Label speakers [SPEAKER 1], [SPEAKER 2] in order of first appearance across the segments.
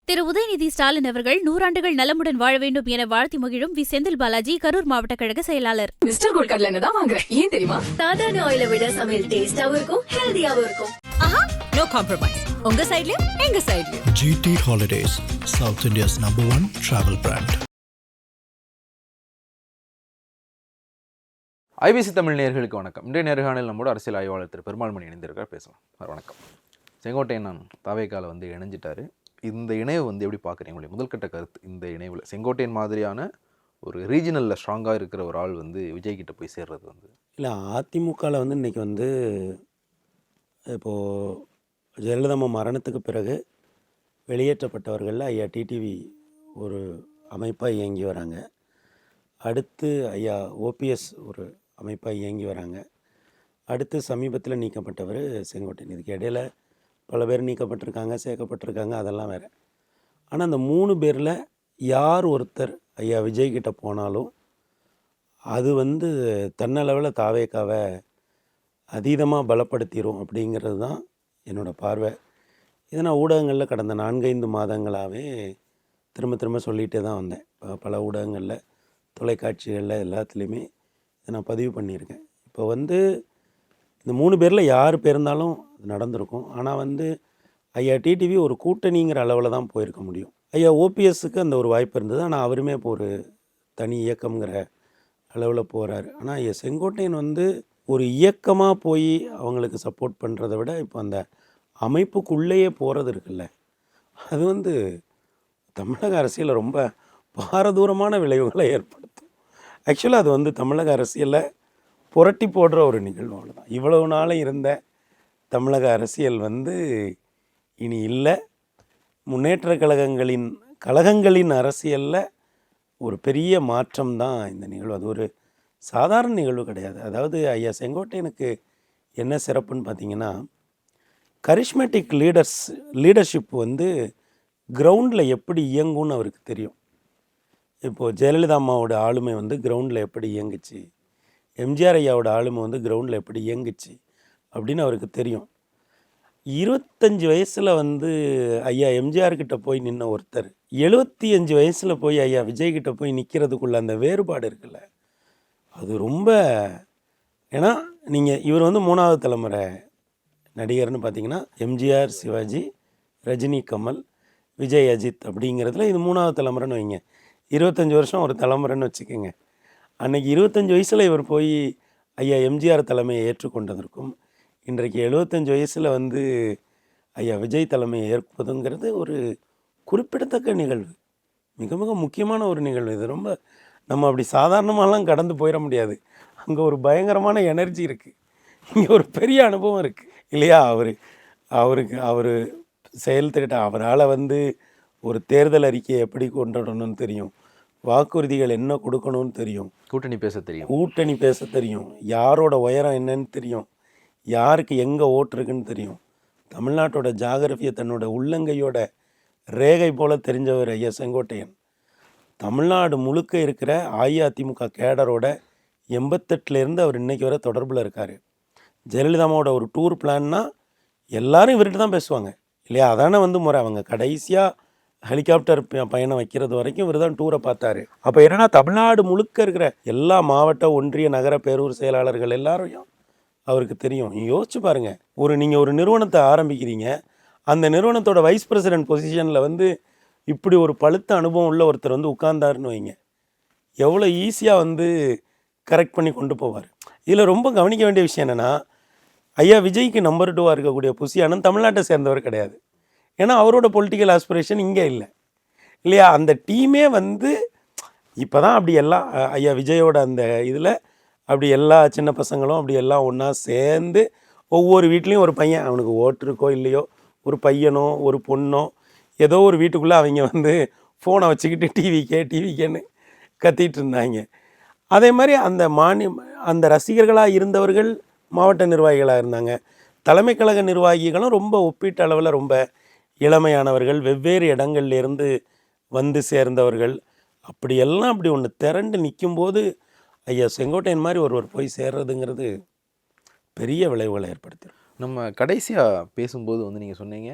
[SPEAKER 1] திரு உதயநிதி ஸ்டாலின் அவர்கள் 100 ஆண்டுகள் நலமுடன் வாழ வேண்டும் என வாழ்த்தி மகிழும் வி. செந்தில் பாலாஜி, கரூர் மாவட்ட கழக செயலாளர்.
[SPEAKER 2] மிஸ்டர் கோல்ட் கடலை எண்ணெய் தான் வாங்குறேன். ஏன் தெரியுமா? சாதாரண ஆயிலை விட சமையல் டேஸ்டாவும் இருக்கும், ஹெல்தியாவும் இருக்கும்.
[SPEAKER 3] No compromise. உங்க சைடுலயும் எங்க சைடுலயும்.
[SPEAKER 4] GT Holidays, South India's #1 travel brand.
[SPEAKER 5] IBC Tamil நேயர்களுக்கு வணக்கம். இன்றைய நேர்காணலில் நம்மோட அரசியல் ஆய்வாளர் திரு பெருமாள்மணி இணைந்திருக்கார். பேசலாம். வணக்கம். செங்கோட்டையன் தாவேக்கால இணைஞ்சிட்டாரு. இந்த இணைவு எப்படி பார்க்குறீங்க? உங்களுடைய முதல்கட்ட கருத்து இந்த இணைவில் செங்கோட்டையன் மாதிரியான ஒரு ரீஜனலில் ஸ்ட்ராங்காக இருக்கிற ஒரு ஆள் விஜய் கிட்ட போய் சேர்றது
[SPEAKER 6] இல்லை, அதிமுகவில் இன்றைக்கி இப்போது ஜெயலலிதா மரணத்துக்கு பிறகு வெளியேற்றப்பட்டவர்களில் ஐயா டிடிவி ஒரு அமைப்பாக இயங்கி வராங்க. அடுத்து ஐயா ஓபிஎஸ் ஒரு அமைப்பாக இயங்கி வராங்க. அடுத்து சமீபத்தில் நீக்கப்பட்டவர் செங்கோட்டையன். இதுக்கு இடையில் பல பேர் நீக்கப்பட்டிருக்காங்க, சேர்க்கப்பட்டிருக்காங்க, அதெல்லாம் வேறு. ஆனால் அந்த 3 பேரில் யார் ஒருத்தர் ஐயா விஜய்கிட்ட போனாலும் அது தன்னளவில் தாவேக்காவை அதீதமாக பலப்படுத்திடும் அப்படிங்கிறது தான் என்னோடய பார்வை. இதை நான் ஊடகங்களில் கடந்த 4-5 மாதங்களாகவே திரும்ப திரும்ப சொல்லிகிட்டே தான் வந்தேன். பல ஊடகங்களில், தொலைக்காட்சிகளில் எல்லாத்துலேயுமே இதை நான் பதிவு பண்ணியிருக்கேன். இப்போ இந்த 3 பேரில் யார் பேருந்தாலும் அது நடந்திருக்கும். ஆனால் ஐயா டிடிவி ஒரு கூட்டணிங்கிற அளவில் தான் போயிருக்க முடியும். ஐயா ஓபிஎஸ்க்கு அந்த ஒரு வாய்ப்பு இருந்தது. ஆனால் அவருமே இப்போ ஒரு தனி இயக்கம்ங்கிற அளவில் போகிறாரு. ஆனால் ஐயா செங்கோட்டையன் ஒரு இயக்கமாக போய் அவங்களுக்கு சப்போர்ட் பண்ணுறதை விட இப்போ அந்த அமைப்புக்குள்ளேயே போகிறது இருக்குல்ல, அது தமிழக அரசியலில் ரொம்ப பாரதூரமான விளைவுகளை ஏற்படுத்தும். ஆக்சுவலாக அது தமிழக அரசியலில் புரட்டி போடுற ஒரு நிகழ்வு. அவ்வளோதான். இவ்வளவு நாளும் இருந்த தமிழக அரசியல் இனி இல்லை. முன்னேற்ற கழகங்களின் அரசியலில் ஒரு பெரிய மாற்றம் தான் இந்த நிகழ்வு. அது ஒரு சாதாரண நிகழ்வு கிடையாது. அதாவது ஐயா செங்கோட்டையனுக்கு என்ன சிறப்புன்னு பார்த்தீங்கன்னா, கரிஷ்மேட்டிக் லீடர்ஷிப் கிரவுண்டில் எப்படி இயங்கும்னு அவருக்கு தெரியும். இப்போது ஜெயலலிதா அம்மாவோட ஆளுமை கிரவுண்டில் எப்படி இயங்குச்சு, எம்ஜிஆர் ஐயாவோட ஆளுமை கிரவுண்டில் எப்படி இயங்குச்சு அப்படின்னு அவருக்கு தெரியும். 25 வயசில் ஐயா எம்ஜிஆர்கிட்ட போய் நின்ன ஒருத்தர் 75 வயசில் போய் ஐயா விஜய்கிட்ட போய் நிற்கிறதுக்குள்ள அந்த வேறுபாடு இருக்குல்ல, அது ரொம்ப. ஏன்னா இவர் 3வது தலைமுறை நடிகர்னு பார்த்தீங்கன்னா, எம்ஜிஆர் சிவாஜி, ரஜினி கமல், விஜய் அஜித் அப்படிங்கிறதுல இது 3வது தலைமுறைன்னு வைங்க. 25 வருஷம் ஒரு தலைமுறைன்னு வச்சுக்கோங்க. அன்றைக்கி 25 வயசில் இவர் போய் ஐயா எம்ஜிஆர் தலைமையை ஏற்றுக்கொண்டதற்கும் இன்றைக்கு 75 வயசில் ஐயா விஜய் தலைமையை ஏற்பதுங்கிறது ஒரு குறிப்பிடத்தக்க நிகழ்வு. மிக மிக முக்கியமான ஒரு நிகழ்வு. இது ரொம்ப நம்ம அப்படி சாதாரணமாலாம் கடந்து போயிட முடியாது. அங்கே ஒரு பயங்கரமான எனர்ஜி இருக்குது, இங்கே ஒரு பெரிய அனுபவம் இருக்குது இல்லையா? அவர் செயல்திட்ட அவரால் ஒரு தேர்தல் அறிக்கையை எப்படி கொண்டாடணும்னு தெரியும், வாக்குறுதிகள் என்ன கொடுக்கணும்னு தெரியும்,
[SPEAKER 5] கூட்டணி
[SPEAKER 6] பேச தெரியும், யாரோட உயரம் என்னன்னு தெரியும், யாருக்கு எங்கே ஓட்டு இருக்குன்னு தெரியும். தமிழ்நாட்டோட ஜாகிரபியை தன்னோட உள்ளங்கையோட ரேகை போல் தெரிஞ்சவர் ஐயா செங்கோட்டையன். தமிழ்நாடு முழுக்க இருக்கிற அஇஅதிமுக கேடரோட 88லேருந்து அவர் இன்றைக்கி வரை தொடர்பில் இருக்கார். ஜெயலலிதாவோட ஒரு டூர் பிளான்னா எல்லோரும் இவர்கிட்ட தான் பேசுவாங்க இல்லையா? அதானே முறை. அவங்க கடைசியாக ஹெலிகாப்டர் பயணம் வைக்கிறது வரைக்கும் இவர் தான் டூரை பார்த்தாரு. அப்போ என்னென்னா, தமிழ்நாடு முழுக்க இருக்கிற எல்லா மாவட்ட, ஒன்றிய, நகர, பேரூர் செயலாளர்கள் எல்லாரையும் அவருக்கு தெரியும். யோசிச்சு பாருங்கள், நீங்கள் ஒரு நிறுவனத்தை ஆரம்பிக்கிறீங்க, அந்த நிறுவனத்தோட வைஸ் பிரசிடென்ட் பொசிஷனில் இப்படி ஒரு பழுத்த அனுபவம் உள்ள ஒருத்தர் உட்கார்ந்தாருன்னு வைங்க, எவ்வளோ ஈஸியாக கரெக்ட் பண்ணி கொண்டு போவார். இதில் ரொம்ப கவனிக்க வேண்டிய விஷயம் என்னென்னா, ஐயா விஜய்க்கு நம்பர் 2வாக இருக்கக்கூடிய புசி ஆனந்த் தமிழ்நாட்டை சேர்ந்தவர் கிடையாது. ஏன்னா அவரோட பொலிட்டிக்கல் ஆஸ்பிரேஷன் இங்கே இல்லை இல்லையா? அந்த டீமே இப்போ தான் அப்படி எல்லாம் ஐயா விஜயோட அந்த இதில் அப்படி எல்லா சின்ன பசங்களும் அப்படி எல்லாம் ஒன்றா சேர்ந்து ஒவ்வொரு வீட்லேயும் ஒரு பையன், அவனுக்கு ஓட்டு இருக்கோ இல்லையோ, ஒரு பையனோ ஒரு பொண்ணோ ஏதோ ஒரு வீட்டுக்குள்ளே அவங்க ஃபோனை வச்சுக்கிட்டு டிவிக்கேன்னு கத்திட்டு இருந்தாங்க. அதே மாதிரி அந்த ரசிகர்களாக இருந்தவர்கள் மாவட்ட நிர்வாகிகளாக இருந்தாங்க. தலைமை கழக நிர்வாகிகளும் ரொம்ப ஒப்பீட்டு அளவில் ரொம்ப இளமையானவர்கள், வெவ்வேறு இடங்கள்லேருந்து சேர்ந்தவர்கள். அப்படி ஒன்று திரண்டு நிற்கும்போது ஐயா செங்கோட்டையன் மாதிரி ஒருவர் போய் சேர்றதுங்கிறது பெரிய விளைவுகளை ஏற்படுத்திடும்.
[SPEAKER 5] நம்ம கடைசியாக பேசும்போது நீங்கள் சொன்னீங்க,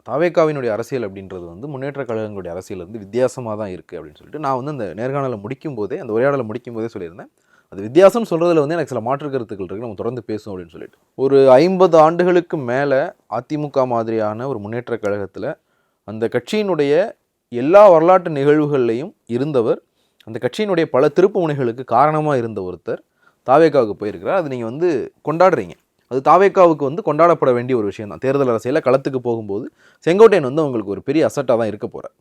[SPEAKER 5] தாவேக்காவினுடைய அரசியல் அப்படின்றது வந்து முன்னேற்ற கழகங்களுடைய அரசியல் வந்து வித்தியாசமாக தான் இருக்குது அப்படின்னு சொல்லிட்டு நான் வந்து அந்த நேர்காணலை முடிக்கும் போதே, அந்த உரையாடலை முடிக்கும் போதே சொல்லியிருந்தேன். அது வித்தியாசம்னு சொல்கிறதுல வந்து எனக்கு சில மாற்று கருத்துக்கள் இருக்குது, நம்ம தொடர்ந்து பேசுவோம் அப்படின்னு சொல்லிட்டு. ஒரு 50 ஆண்டுகளுக்கு மேலே அதிமுக மாதிரியான ஒரு முன்னேற்ற கழகத்தில் அந்த கட்சியினுடைய எல்லா வரலாற்று நிகழ்வுகள்லையும் இருந்தவர், அந்த கட்சியினுடைய பல திருப்பு முனைகளுக்கு காரணமாக இருந்த ஒருத்தர் தாவேக்காவுக்கு போயிருக்கிறார். அது நீங்கள் வந்து கொண்டாடுறீங்க. அது தாவேக்காவுக்கு வந்து கொண்டாடப்பட வேண்டிய ஒரு விஷயம் தான். தேர்தல் அரசியலில் களத்துக்கு போகும்போது செங்கோட்டையன் வந்து அவங்களுக்கு ஒரு பெரிய அசட்டாக தான் இருக்க போகிறார்.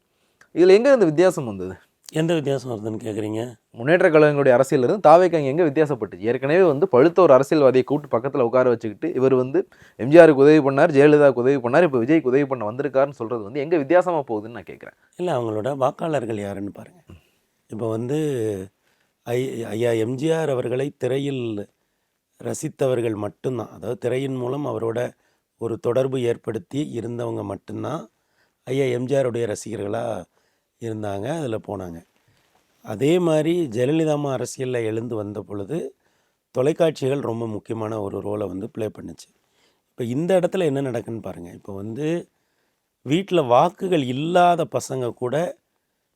[SPEAKER 5] இதில் எங்கே இந்த வித்தியாசம் வந்தது?
[SPEAKER 6] எந்த வித்தியாசம் வருதுன்னு கேட்குறீங்க?
[SPEAKER 5] முன்னேற்ற கழகங்களுடைய அரசியல் இருந்து தாவேக்கா எங்கே வித்தியாசப்பட்டுச்சு? ஏற்கனவே வந்து பழுத்த ஒரு அரசியல்வாதியை கூப்பிட்டு பக்கத்தில் உட்கார வச்சுக்கிட்டு இவர் வந்து எம்ஜிஆருக்கு உதவி பண்ணார், ஜெயலலிதாவுக்கு உதவி பண்ணார், இப்போ விஜய்க்கு உதவி பண்ண வந்திருக்காருன்னு சொல்கிறது வந்து எங்கே வித்தியாசமாக போகுதுன்னு நான் கேட்குறேன்.
[SPEAKER 6] இல்லை, அவங்களோட வாக்காளர்கள் யாருன்னு பாருங்கள். இப்போ வந்து ஐயா எம்ஜிஆர் அவர்களை திரையில் ரசித்தவர்கள் மட்டும்தான், அதாவது திரையின் மூலம் அவரோட ஒரு தொடர்பு ஏற்படுத்தி இருந்தவங்க மட்டும்தான் ஐயா எம்ஜிஆருடைய ரசிகர்களாக இருந்தாங்க, அதில் போனாங்க. அதே மாதிரி ஜெயலலிதாமா அரசியலில் எழுந்து வந்த பொழுது தொலைக்காட்சிகள் ரொம்ப முக்கியமான ஒரு ரோலை வந்து ப்ளே பண்ணுச்சு. இப்போ இந்த இடத்துல என்ன நடக்குன்னு பாருங்கள். இப்போ வந்து வீட்டில் வாக்குகள் இல்லாத பசங்க கூட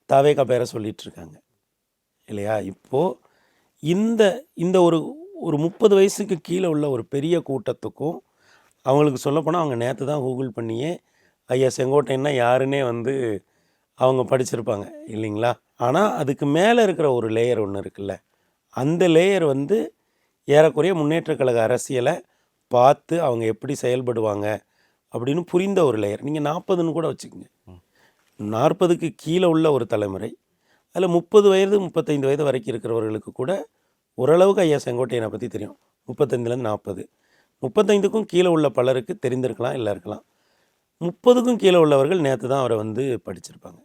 [SPEAKER 6] தாவேக்கா பேரை சொல்லிகிட்ருக்காங்க இல்லையா? இப்போது இந்த இந்த ஒரு ஒரு 30 வயசுக்கு கீழே உள்ள ஒரு பெரிய கூட்டத்துக்கும் அவங்களுக்கு சொல்லப்போனால் அவங்க நேற்று தான் கூகுள் பண்ணியே ஐயா செங்கோட்டையன்னா யாருன்னே வந்து அவங்க படிச்சிருப்பாங்க இல்லைங்களா? ஆனால் அதுக்கு மேலே இருக்கிற ஒரு லேயர் ஒன்று இருக்குல்ல, அந்த லேயர் வந்து ஏறக்குறைய முன்னேற்ற கழக அரசியலை பார்த்து அவங்க எப்படி செயல்படுவாங்க அப்படின்னு புரிந்த ஒரு லேயர். நீங்கள் 40ன்னு கூட வச்சுக்கோங்க. 40க்கு கீழே உள்ள ஒரு தலைமுறை, அதில் 30 வயது 35 வயது வரைக்கும் இருக்கிறவர்களுக்கு கூட ஓரளவுக்கு ஐயா செங்கோட்டையனை பற்றி தெரியும். 35லேருந்து 40, 35க்கும் கீழே உள்ள பலருக்கு தெரிந்திருக்கலாம், இல்லை இருக்கலாம். 30க்கும் கீழே உள்ளவர்கள் நேற்று தான் அவரை வந்து படிச்சிருப்பாங்க.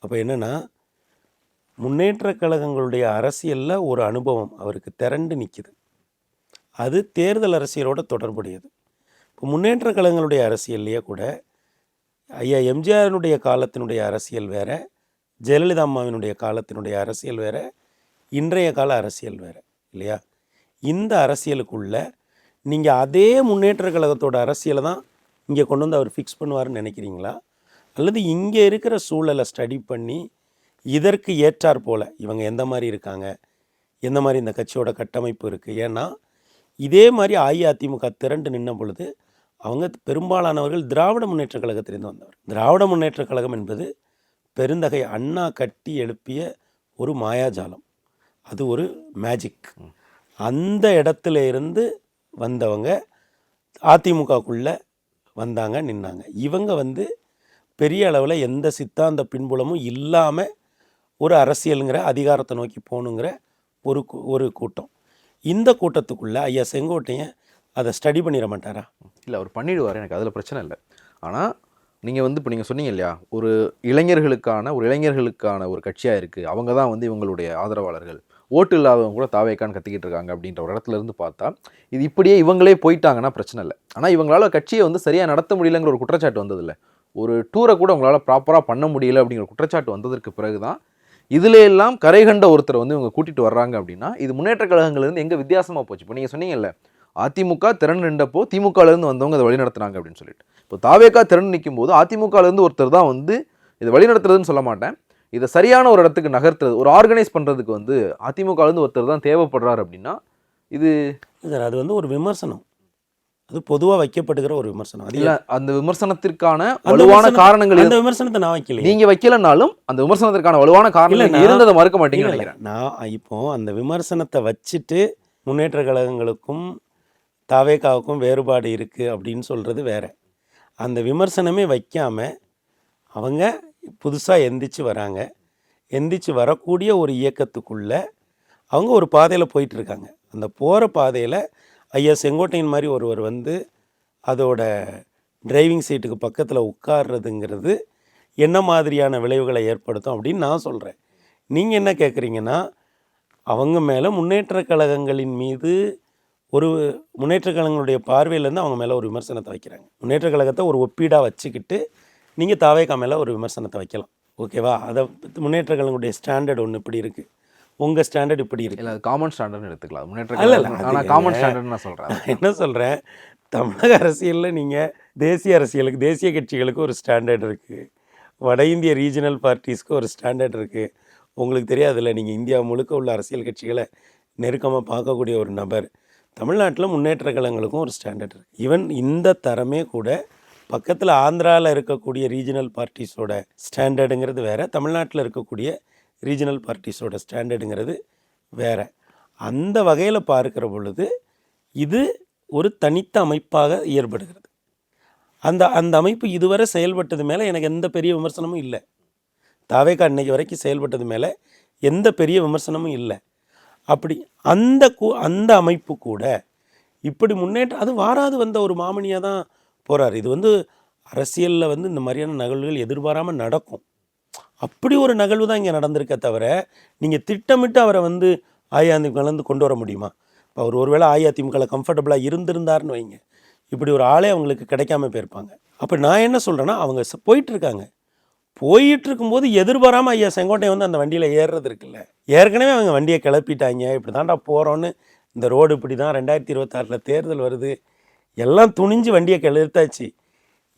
[SPEAKER 6] அப்போ என்னென்னா, முன்னேற்ற கழகங்களுடைய அரசியலில் ஒரு அனுபவம் அவருக்கு திரண்டு நிற்கிது. அது தேர்தல் அரசியலோட தொடர்புடையது. இப்போ முன்னேற்ற கழகங்களுடைய அரசியல்லையே கூட ஐயா எம்ஜிஆரினுடைய காலத்தினுடைய அரசியல் வேறு, ஜெயலலிதா அம்மாவினுடைய காலத்தினுடைய அரசியல் வேறு, இன்றைய கால அரசியல் வேறு இல்லையா? இந்த அரசியலுக்குள்ள நீங்கள் அதே முன்னேற்ற கழகத்தோட அரசியலை தான் இங்கே கொண்டு வந்து அவர் ஃபிக்ஸ் பண்ணுவார்னு நினைக்கிறீங்களா? அல்லது இங்கே இருக்கிற சூழலை ஸ்டடி பண்ணி இதற்கு ஏற்றாற் போல் இவங்க எந்த மாதிரி இருக்காங்க, எந்த மாதிரி இந்த கட்சியோட கட்டமைப்பு இருக்குது? ஏன்னா இதே மாதிரி அஇஅதிமுக திரண்டு நின்ன பொழுது அவங்க பெரும்பாலானவர்கள் திராவிட முன்னேற்ற கழகத்திலிருந்து வந்தவர். திராவிட முன்னேற்ற கழகம் என்பது பெருந்தகை அண்ணா கட்டி எழுப்பிய ஒரு மாயாஜாலம், அது ஒரு மேஜிக். அந்த இடத்துல இருந்து வந்தவங்க அதிமுகக்குள்ளே வந்தாங்க, நின்னாங்க. இவங்க வந்து பெரிய அளவில் எந்த சித்தாந்த பின்புலமும் இல்லாமல் ஒரு அரசியலுங்கிற அதிகாரத்தை நோக்கி போகணுங்கிற ஒரு கூட்டம். இந்த கூட்டத்துக்குள்ளே ஐயா செங்கோட்டையன் அதை ஸ்டடி பண்ணிட மாட்டாரா?
[SPEAKER 5] இல்லை, அவர் பண்ணிடுவார், எனக்கு அதில் பிரச்சனை இல்லை. ஆனால் நீங்கள் வந்து இப்போ நீங்கள் சொன்னீங்க இல்லையா, ஒரு இளைஞர்களுக்கான ஒரு கட்சியாக இருக்குது, அவங்க தான் வந்து இவங்களுடைய ஆதரவாளர்கள், ஓட்டு இல்லாதவங்க கூட தாவேக்கான்னு கத்திக்கிட்டு இருக்காங்க அப்படின்ற ஒரு இடத்துல இருந்து பார்த்தா இது இப்படியே இவங்களே போயிட்டாங்கன்னா பிரச்சனை இல்லை. ஆனால் இவங்களால கட்சியை வந்து சரியாக நடத்த முடியலங்கிற ஒரு குற்றச்சாட்டு வந்ததில்லை. ஒரு டூரை கூட உங்களால் ப்ராப்பராக பண்ண முடியல அப்படிங்கிற குற்றச்சாட்டு வந்ததற்கு பிறகு தான் இதில் எல்லாம் கரை கண்ட ஒருத்தரை வந்து இவங்க கூட்டிகிட்டு வர்றாங்க. அப்படின்னா இது முன்னேற்ற கழகங்கள்லேருந்து எங்கே வித்தியாசமாக போச்சு? இப்போ நீங்கள் சொன்னீங்கல்ல, அதிமுக திறன் நின்றப்போ திமுகலேருந்து வந்தவங்க அதை வழி நடத்துனாங்க அப்படின்னு சொல்லிட்டு. இப்போ தாவேக்கா திறன் நிற்கும் போது அதிமுகலேருந்து ஒருத்தர் தான் வந்து இதை வழி நடத்துறதுன்னு சொல்ல மாட்டேன், இதை சரியான ஒரு இடத்துக்கு நகர்த்துறது, ஒரு ஆர்கனைஸ் பண்ணுறதுக்கு வந்து அதிமுகலேருந்து ஒருத்தர் தான் தேவைப்படுறாரு. அப்படின்னா இது
[SPEAKER 6] சார், அது வந்து ஒரு விமர்சனம், அது பொதுவாக வைக்கப்படுகிற ஒரு விமர்சனம். அது
[SPEAKER 5] அந்த விமர்சனத்திற்கான வலுவான காரணங்கள்,
[SPEAKER 6] அந்த விமர்சனத்தை நான் வைக்கல,
[SPEAKER 5] நீங்க வைக்கலனாலும் அந்த விமர்சனத்திற்கான வலுவான காரணங்கள் இருந்ததை மறுக்க மாட்டீங்கன்னு நினைக்கிறேன்.
[SPEAKER 6] நான் இப்போ அந்த விமர்சனத்தை வச்சுட்டு முன்னேற்ற கழகங்களுக்கும் தாவேக்காவுக்கும் வேறுபாடு இருக்குது அப்படின்னு சொல்கிறது வேற. அந்த விமர்சனமே வைக்காமல் அவங்க புதுசாக எந்திரிச்சு வராங்க, எந்திரிச்சு வரக்கூடிய ஒரு இயக்கத்துக்குள்ளே அவங்க ஒரு பாதையில் போயிட்டுருக்காங்க. அந்த போகிற பாதையில் ஐயா செங்கோட்டையன் மாதிரி ஒருவர் வந்து அதோட டிரைவிங் சீட்டுக்கு பக்கத்தில் உட்கார்றதுங்கிறது என்ன மாதிரியான விளைவுகளை ஏற்படுத்தும் அப்படின்னு நான் சொல்கிறேன். நீங்கள் என்ன கேட்குறீங்கன்னா, அவங்க மேலே முன்னேற்ற கழகங்களின் மீது ஒரு முன்னேற்ற கழகங்களுடைய பார்வையிலேருந்து அவங்க மேலே ஒரு விமர்சனத்தை வைக்கிறாங்க. முன்னேற்ற கழகத்தை ஒரு ஒப்பீடாக வச்சுக்கிட்டு நீங்கள் தாவேக்கா மேலே ஒரு விமர்சனத்தை வைக்கலாம், ஓகேவா? அதை முன்னேற்ற கழகங்களுடைய ஸ்டாண்டர்ட் ஒன்று இப்படி இருக்குது, உங்கள் ஸ்டாண்டர்ட் இப்படி இருக்குது.
[SPEAKER 5] இல்லை, அது காமன் ஸ்டாண்டர்ட்னு எடுத்துக்கலாம். முன்னேற்ற கழகம் ஆனால் காமன் ஸ்டாண்டர்ட் நான் சொல்கிறேன்.
[SPEAKER 6] என்ன சொல்கிறேன், தமிழக அரசியலில் நீங்கள் தேசிய அரசியலுக்கு, தேசிய கட்சிகளுக்கு ஒரு ஸ்டாண்டர்ட் இருக்குது, வட இந்திய ரீஜனல் பார்ட்டிஸ்க்கு ஒரு ஸ்டாண்டர்ட் இருக்குது. உங்களுக்கு தெரியாதுல்ல, நீங்கள் இந்தியா முழுக்க உள்ள அரசியல் கட்சிகளை நெருக்கமாக பார்க்கக்கூடிய ஒரு நபர். தமிழ்நாட்டில் முன்னேற்ற கழகங்களுக்கும் ஒரு ஸ்டாண்டர்ட் இருக்குது. ஈவன் இந்த தரமே கூட பக்கத்தில் ஆந்திராவில் இருக்கக்கூடிய ரீஜனல் பார்ட்டிஸோட ஸ்டாண்டர்டுங்கிறது வேறு, தமிழ்நாட்டில் இருக்கக்கூடிய ரீஜனல் பார்ட்டிஸோட ஸ்டாண்டர்டுங்கிறது வேறு. அந்த வகையில் பார்க்குற பொழுது இது ஒரு தனித்த அமைப்பாக ஏற்படுகிறது. அந்த அந்த அமைப்பு இதுவரை செயல்பட்டது மேலே எனக்கு எந்த பெரிய விமர்சனமும் இல்லை. தாவேகா அன்னைக்கு வரைக்கும் செயல்பட்டது மேலே எந்த பெரிய விமர்சனமும் இல்லை. அப்படி அந்த அமைப்பு கூட இப்படி முன்னேற்றம் அது வாராது வந்த ஒரு மாமனியாக தான் போகிறார். இது வந்து அரசியலில் வந்து இந்த மாதிரியான நிகழ்வுகள் எதிர்பாராமல் நடக்கும். அப்படி ஒரு நிகழ்வு தான் இங்கே நடந்திருக்க தவிர நீங்கள் திட்டமிட்டு அவரை வந்து அஇஅதிமுகலேருந்து கொண்டு வர முடியுமா? இப்போ அவர் ஒருவேளை அஇஅதிமுகவில் கம்ஃபர்டபுளாக இருந்திருந்தாருன்னு வைங்க, இப்படி ஒரு ஆளே அவங்களுக்கு கிடைக்காம போயிருப்பாங்க. அப்போ நான் என்ன சொல்கிறேன்னா, அவங்க போயிட்டுருக்காங்க. போயிட்டுருக்கும்போது எதிர்பாராமல் ஐயா செங்கோட்டையன் வந்து அந்த வண்டியில் ஏறுறது இருக்குல்ல, ஏற்கனவே அவங்க வண்டியை கிளப்பிட்டாங்க, இப்படி தாண்டா போகிறோன்னு, இந்த ரோடு இப்படி தான், 2026 தேர்தல் வருது, எல்லாம் துணிஞ்சு வண்டியை எடுத்தாச்சு.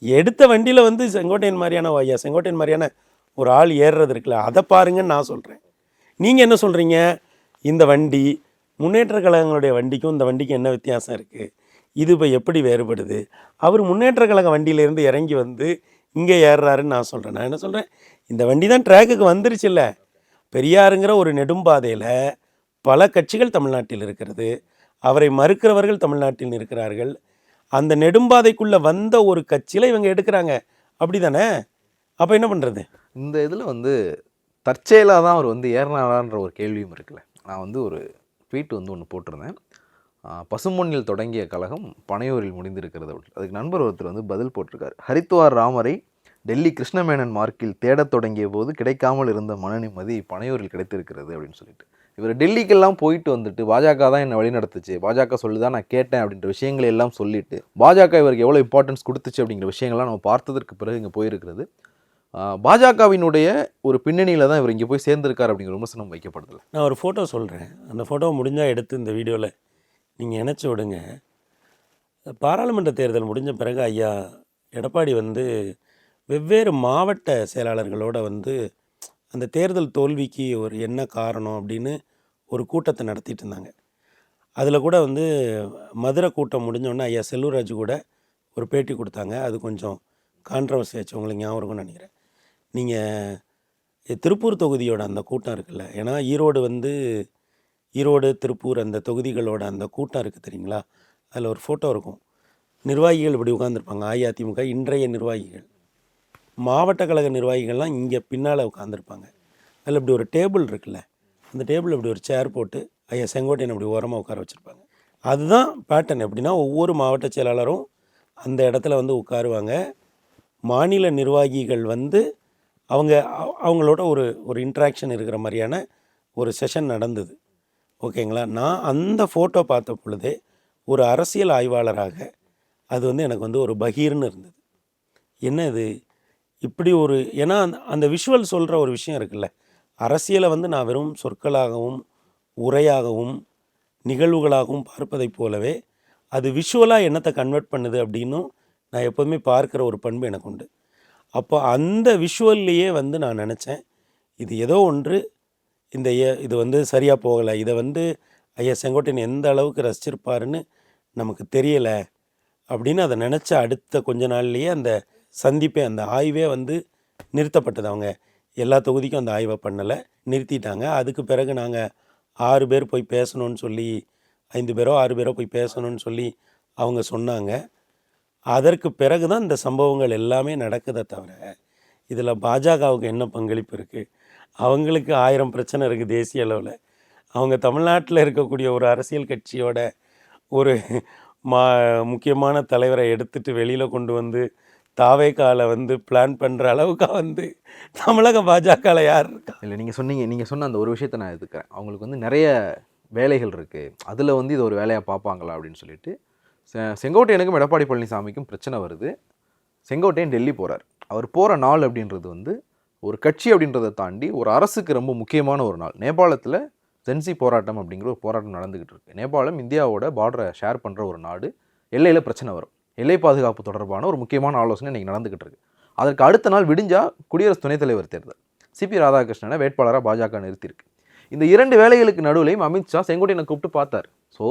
[SPEAKER 6] எடுத்த வண்டியில் வந்து செங்கோட்டையன் மாதிரியான ஐயா செங்கோட்டையன் மாதிரியான ஒரு ஆள் ஏறுறது இருக்குல்ல, அதை பாருங்கன்னு நான் சொல்கிறேன். நீங்கள் என்ன சொல்கிறீங்க? இந்த வண்டி முன்னேற்ற கழகங்களுடைய வண்டிக்கும் இந்த வண்டிக்கும் என்ன வித்தியாசம் இருக்குது, இது இப்போ எப்படி வேறுபடுது? அவர் முன்னேற்ற கழக வண்டியிலேருந்து இறங்கி வந்து இங்கே ஏறுறாருன்னு நான் சொல்கிறேன். நான் என்ன சொல்கிறேன், இந்த வண்டி தான் ட்ராக்குக்கு வந்துருச்சுல்ல. பெரியாருங்கிற ஒரு நெடும்பாதையில் பல கட்சிகள் தமிழ்நாட்டில் இருக்கிறது, அவரை மறுக்கிறவர்கள் தமிழ்நாட்டில் இருக்கிறார்கள். அந்த நெடும்பாதைக்குள்ளே வந்த ஒரு கட்சியில் இவங்க எடுக்கிறாங்க, அப்படி தானே? அப்போ என்ன பண்ணுறது?
[SPEAKER 5] இந்த இதில் வந்து தற்செயலாக தான் அவர் வந்து ஏறினாரான்ற ஒரு கேள்வியும் இருக்குல்ல. நான் வந்து ஒரு ட்வீட் வந்து ஒன்று போட்டிருந்தேன். பசும்பொன்னில் தொடங்கிய கழகம் பனையூரில் முடிந்திருக்கிறது அப்படின்னு. அதுக்கு நண்பர் ஒருத்தர் வந்து பதில் போட்டிருக்காரு. ஹரித்துவார் ராமரை டெல்லி கிருஷ்ணமேனன் மார்க்கில் தேடத் தொடங்கிய போது கிடைக்காமல் இருந்த மன நிம்மதி பனையூரில் கிடைத்திருக்கிறது அப்படின்னு சொல்லிட்டு. இவர் டெல்லிக்கெல்லாம் போயிட்டு வந்துட்டு பாஜக தான் என்னை வழிநடத்துச்சு, பாஜக சொல்லுதான் நான் கேட்டேன் அப்படின்ற விஷயங்களை எல்லாம் சொல்லிட்டு பாஜக இவருக்கு எவ்வளோ இம்பார்ட்டன்ஸ் கொடுத்துச்சு அப்படிங்கிற விஷயங்கள்லாம் நம்ம பார்த்ததற்கு பிறகு இங்கே போயிருக்கிறது. பாஜகவினுடைய ஒரு பின்னணியில் தான் இவர் இங்கே போய் சேர்ந்திருக்கார் அப்படிங்கிற விமர்சனம் வைக்கப்படுது.
[SPEAKER 6] நான் ஒரு ஃபோட்டோ சொல்கிறேன், அந்த ஃபோட்டோ முடிஞ்சால் எடுத்து இந்த வீடியோவில் நீங்கள் நினச்சி விடுங்க. பாராளுமன்ற தேர்தல் முடிஞ்ச பிறகு ஐயா எடப்பாடி வந்து வெவ்வேறு மாவட்ட செயலாளர்களோடு வந்து அந்த தேர்தல் தோல்விக்கு ஒரு என்ன காரணம் அப்படின்னு ஒரு கூட்டத்தை நடத்திட்டு இருந்தாங்க. அதில் கூட வந்து மதுரை கூட்டம் முடிஞ்சோடனே ஐயா செல்லூர்ராஜு கூட ஒரு பேட்டி கொடுத்தாங்க. அது கொஞ்சம் கான்ட்ரவர்சி ஆச்சு, உங்களுக்கு ஞாபகம் இருக்கும்னு நினைக்கிறேன். நீங்கள் திருப்பூர் தொகுதியோட அந்த கூட்டம் இருக்குல்ல, ஏன்னா ஈரோடு திருப்பூர் அந்த தொகுதிகளோட அந்த கூட்டம் இருக்குது தெரியுங்களா, அதில் ஒரு ஃபோட்டோ இருக்கும். நிர்வாகிகள் இப்படி உட்காந்துருப்பாங்க, அஇஅதிமுக இன்றைய நிர்வாகிகள், மாவட்ட கழக நிர்வாகிகள்லாம் இங்கே பின்னால் உட்காந்துருப்பாங்க. அதில் இப்படி ஒரு டேபிள் இருக்குல்ல, அந்த டேபிள் இப்படி ஒரு சேர் போட்டு ஐயா செங்கோட்டையன் அப்படி ஓரமாக உட்கார வச்சுருப்பாங்க. அதுதான் பேட்டர்ன். எப்படின்னா ஒவ்வொரு மாவட்ட செயலாளரும் அந்த இடத்துல வந்து உட்காருவாங்க. மாநில நிர்வாகிகள் வந்து அவங்களோட ஒரு இன்ட்ராக்ஷன் இருக்கிற மாதிரியான ஒரு செஷன் நடந்தது. ஓகேங்களா? நான் அந்த ஃபோட்டோ பார்த்த பொழுதே ஒரு அரசியல் ஆய்வாளராக அது வந்து எனக்கு வந்து ஒரு பகீர்னு இருந்தது. என்ன இது இப்படி ஒரு, ஏன்னா அந்த விஷுவல் சொல்கிற ஒரு விஷயம் இருக்குல்ல, அரசியலை வந்து நான் வெறும் சொற்களாகவும் உரையாகவும் நிகழ்வுகளாகவும் பார்ப்பதைப் போலவே அது விஷுவலாக என்னத்தை கன்வெர்ட் பண்ணுது அப்படின்னும் நான் எப்போதுமே பார்க்குற ஒரு பண்பு எனக்கு உண்டு. அப்போ அந்த விஷுவல்லையே வந்து நான் நினச்சேன், இது ஏதோ ஒன்று இது வந்து சரியாக போகலை, இதை வந்து ஐயா செங்கோட்டையன் எந்த அளவுக்கு ரசிச்சிருப்பாருன்னு நமக்கு தெரியலை அப்படின்னு அதை நினச்ச அடுத்த கொஞ்ச நாள்லேயே அந்த சந்திப்பே, அந்த ஆய்வே வந்து நிறுத்தப்பட்டது. அவங்க எல்லா தொகுதிக்கும் அந்த ஆய்வை பண்ணலை, நிறுத்திட்டாங்க. அதுக்கு பிறகு நாங்கள் 6 பேர் போய் பேசணும்னு சொல்லி, 5 பேரோ 6 பேரோ போய் பேசணும்னு சொல்லி அவங்க சொன்னாங்க. அதற்கு பிறகு தான் இந்த சம்பவங்கள் எல்லாமே நடக்குதே தவிர இதில் பாஜகவுக்கு என்ன பங்களிப்பு இருக்குது? அவங்களுக்கு 1000 பிரச்சனை இருக்குது தேசிய அளவில். அவங்க தமிழ்நாட்டில் இருக்கக்கூடிய ஒரு அரசியல் கட்சியோட ஒரு முக்கியமான தலைவரை எடுத்துகிட்டு வெளியில் கொண்டு வந்து தாவேக்கால வந்து பிளான் பண்ணுற அளவுக்கு வந்து தமிழக பாஜகவில் யார் இருக்கா?
[SPEAKER 5] இல்லை, நீங்கள் சொன்ன அந்த ஒரு விஷயத்தை நான் எதுக்கிறேன். அவங்களுக்கு வந்து நிறைய வேலைகள் இருக்குது, அதில் வந்து இது ஒரு வேலையாக பார்ப்பாங்களா அப்படின்னு சொல்லிட்டு. செங்கோட்டையனுக்கும் எடப்பாடி பழனிசாமிக்கும் பிரச்சனை வருது. செங்கோட்டையன் டெல்லி போகிறார். அவர் போகிற நாள் அப்படின்றது வந்து ஒரு கட்சி அப்படின்றத தாண்டி ஒரு அரசுக்கு ரொம்ப முக்கியமான ஒரு நாள். நேபாளத்தில் ஜென்சி போராட்டம் அப்படிங்கிற ஒரு போராட்டம் நடந்துக்கிட்டு இருக்குது. நேபாளம் இந்தியாவோட பார்டரை ஷேர் பண்ணுற ஒரு நாடு. எல்லையில் பிரச்சனை வரும். எல்லை பாதுகாப்பு தொடர்பான ஒரு முக்கியமான ஆலோசனை இன்றைக்கி நடந்துக்கிட்டு இருக்கு. அதற்கு அடுத்த நாள் விடிஞ்சா குடியரசு துணைத் தலைவர் தேர்தல், சிபி ராதாகிருஷ்ணனை வேட்பாளராக பாஜக நிறுத்தியிருக்கு. இந்த 2 வேலைகளுக்கு நடுவுலையும் அமித்ஷா செங்கோட்டையனை கூப்பிட்டு பார்த்தார். ஸோ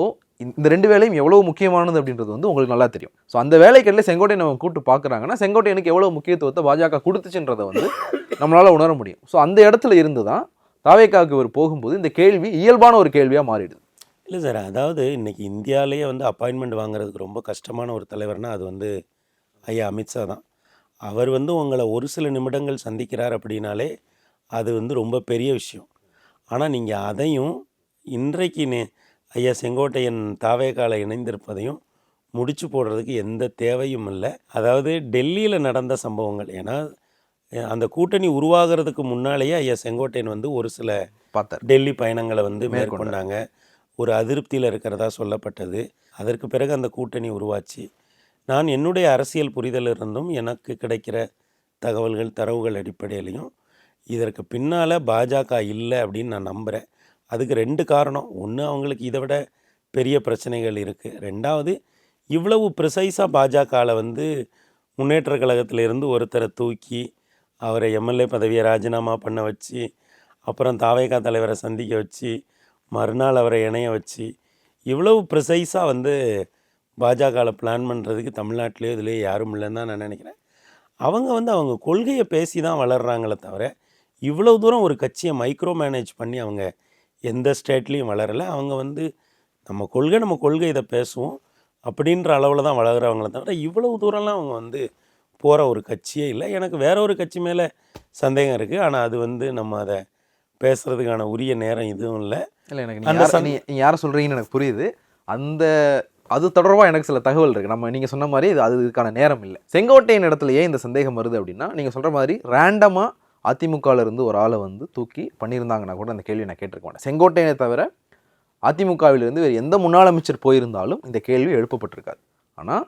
[SPEAKER 5] இந்த 2 வேலையும் எவ்வளோ முக்கியமானது அப்படின்றது வந்து உங்களுக்கு நல்லா தெரியும். ஸோ அந்த வேலைக்கடையில் செங்கோட்டையனை கூப்பிட்டு பார்க்குறாங்கன்னா செங்கோட்டையனுக்கு எவ்வளோ முக்கியத்துவத்தை பாஜக கொடுத்துச்சுன்றதை வந்து நம்மளால் உணர முடியும். ஸோ அந்த இடத்துல இருந்து தான் தாவேக்காவுக்கு இவர் போகும்போது இந்த கேள்வி இயல்பான ஒரு கேள்வியாக மாறிடுது.
[SPEAKER 6] இல்லை சார், அதாவது இன்றைக்கி இந்தியாவிலேயே வந்து அப்பாயின்மெண்ட் வாங்குறதுக்கு ரொம்ப கஷ்டமான ஒரு தலைவர்னால் அது வந்து ஐயா அமித்ஷா தான். அவர் வந்து உங்களை ஒரு சில நிமிடங்கள் சந்திக்கிறார் அப்படின்னாலே அது வந்து ரொம்ப பெரிய விஷயம். ஆனால் நீங்கள் அதையும் இன்றைக்கு ஐயா செங்கோட்டையன் தாவேக்கால இணைந்திருப்பதையும் முடிச்சு போடுறதுக்கு எந்த தேவையும் இல்லை. அதாவது டெல்லியில் நடந்த சம்பவங்கள், ஏன்னா அந்த கூட்டணி உருவாகிறதுக்கு முன்னாலேயே ஐயா செங்கோட்டையன் வந்து ஒரு சில டெல்லி பயணங்களை வந்து மேற்கொண்டாங்க. ஒரு அதிருப்தியில் இருக்கிறதா சொல்லப்பட்டது. அதற்கு பிறகு அந்த கூட்டணி உருவாச்சு. நான் என்னுடைய அரசியல் புரிதல் இருந்தும் எனக்கு கிடைக்கிற தகவல்கள் தரவுகள் அடிப்படையிலையும் இதற்கு பின்னால் பாஜக இல்லை அப்படின்னு நான் நம்புகிறேன். அதுக்கு 2 காரணம். ஒன்று, அவங்களுக்கு இதை விட பெரிய பிரச்சனைகள் இருக்குது. 2வது, இவ்வளவு ப்ரிசைஸாக பாஜகவில் வந்து முன்னேற்ற கழகத்திலிருந்து ஒருத்தரை தூக்கி அவரை எம்எல்ஏ பதவியை ராஜினாமா பண்ண வச்சு, அப்புறம் தாவேகா தலைவரை சந்திக்க வச்சு, மறுநாள் அவரை இணைய வச்சு, இவ்வளவு ப்ரிசைஸாக வந்து பாஜகவில் பிளான் பண்ணுறதுக்கு தமிழ்நாட்டிலேயோ இதுலேயே யாரும் இல்லைன்னு தான் நான் நினைக்கிறேன். அவங்க கொள்கையை பேசி தான் வளர்கிறாங்களே தவிர இவ்வளவு தூரம் ஒரு கட்சியை மைக்ரோ மேனேஜ் பண்ணி அவங்க எந்த ஸ்டேட்லேயும் வளரலை. அவங்க வந்து நம்ம கொள்கை இதை பேசுவோம் அப்படின்ற அளவில் தான் வளர்கிறவங்கள தவிர இவ்வளவு தூரம்லாம் அவங்க வந்து போகிற ஒரு கட்சியே இல்லை. எனக்கு வேற ஒரு கட்சி மேலே சந்தேகம் இருக்குது. ஆனால் அது வந்து நம்ம அதை பேசுகிறதுக்கான உரிய நேரம் இதுவும் இல்லை.
[SPEAKER 5] இல்லை, எனக்கு நீங்கள் யாரை சொல்கிறீங்கன்னு எனக்கு புரியுது. அது தொடர்பாக எனக்கு சில தகவல் இருக்குது. நீங்கள் சொன்ன மாதிரி அதுக்கான நேரம் இல்லை. செங்கோட்டையன் இடத்துல ஏன் இந்த சந்தேகம் வருது அப்படின்னா, நீங்கள் சொல்கிற மாதிரி ரேண்டமாக அதிமுகவிலிருந்து ஒரு ஆளை வந்து தூக்கி பண்ணியிருந்தாங்கன்னா கூட அந்த கேள்வி நான் கேட்டிருக்க மாட்டேன். செங்கோட்டையனை தவிர அதிமுகவிலிருந்து வேறு எந்த முன்னாள் அமைச்சர் போயிருந்தாலும் இந்த கேள்வி எழுப்பப்பட்டிருக்காது. ஆனால்